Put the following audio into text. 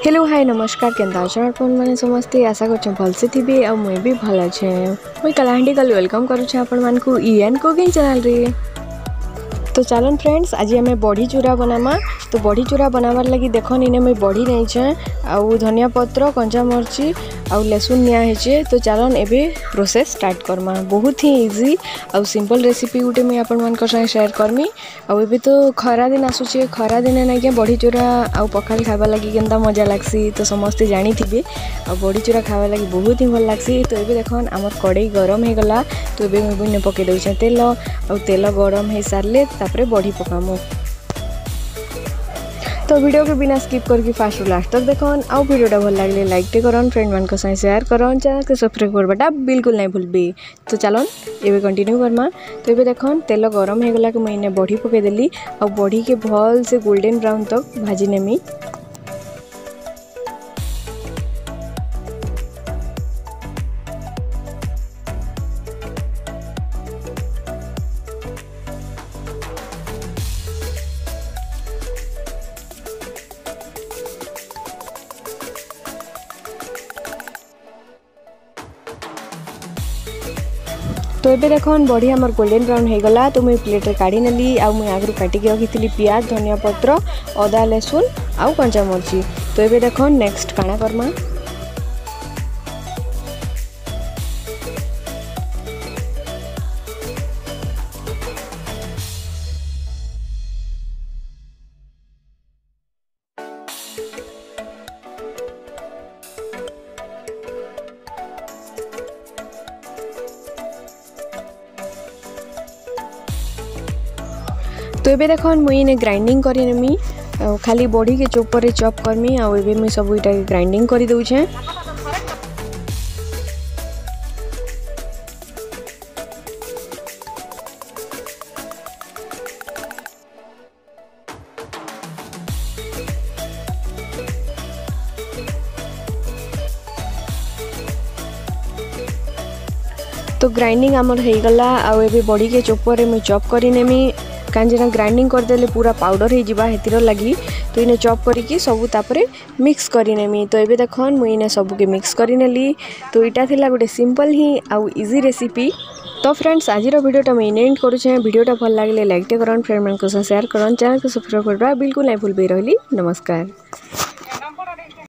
Hello hi नमस्कार केंदा आपण मैंने समस्ते आशा कर भलसे थी आ मुई भी भल अच्छे मुई कलाहांडी कल वेलकम करुच्छे आपण मानकू ईएन कुकिंग चैनल रे। तो चलन फ्रेंड्स आज आम बड़ी चूरा बनामा। तो बड़ी चूरा बनावार लगी देखन इने मुई बड़ी नहीं आउ धनिया पत्र कंचा मर्ची आउ लहसुन निया है। तो चलन एबे प्रोसेस स्टार्ट करमा। बहुत ही इजी आउ सिंपल रेसिपी गुटे मुई आपण मान संगे शेयर करमी। आउ एबे तो खरा दिन आसुचे, खरा दिन ना क्या बड़ी चूरा आउ पखाल खावा लगी केनता मजा लागसी तो समस्ते जानी थिबे। आ बड़ी चूरा खावा लगी बहुत ही भल लागसी। तो एबे देखन आमर कड़ई गरम हो गला। तो एबे मुई पके दउछे तेल आउ तेल गरम हो सारे तापरे बड़ी पकामु। तो वीडियो के बिना स्किप करके फास्ट लास्ट तक देखन। आउ वीडियोटा भल लगे लाइक टे करन, फ्रेंड मान संगे शेयर करन, चैनल के सब्सक्राइब करवाटा बिल्कुल नहीं भूलबे। तो चलन एबे कंटिन्यू करमा। तो एबे देखन तेल गरम हो गला कि मुझे बड़ी पके देली आ बड़ी के भल से गोल्डन ब्राउन तक भाजी नेमी। तो ये देखन बड़ी आमर गोल्डन ब्राउन हो गला। तो मुझे प्लेट काढ़ी नेली। आ मुझे आगु काटिक रखी पियाज, धनिया पत्र, अदा, लहसुन आउ कंचा मर्ची। तो ये देखन नेक्स्ट काଣା करमा। तो ये देखन मुई ने ग्राइंडिंग करी नेमी। खाली बड़ी के चोपर रे चॉप करमी। आ एबे मुई सब इटा ग्राइंडिंग करी दउछे। तो ग्राइंडिंग आमर हो गला। आ एबे बड़ी के चोपर रे मुई चॉप करी नेमी। कांजना ग्राइंडिंग करदेले पूरा पाउडर हो जिबा हेतिर लगी। तो इने चॉप करिकी सबू तापरे मिक्स करी नेमी। तो एबे देखन मुई इने सबू के मिक्स करी नेली। तो इटा थिला गोटे सिंपल ही आउ इजी रेसिपी। तो फ्रेंड्स आज वीडियोटा मुई एंड करूछे। वीडियोटा भल लागले लाइक टे करन, फ्रेंड मान को शेयर करन, चैनल को सब्सक्राइब करबा बिल्कुल नहीं भूलबे। रहली नमस्कार।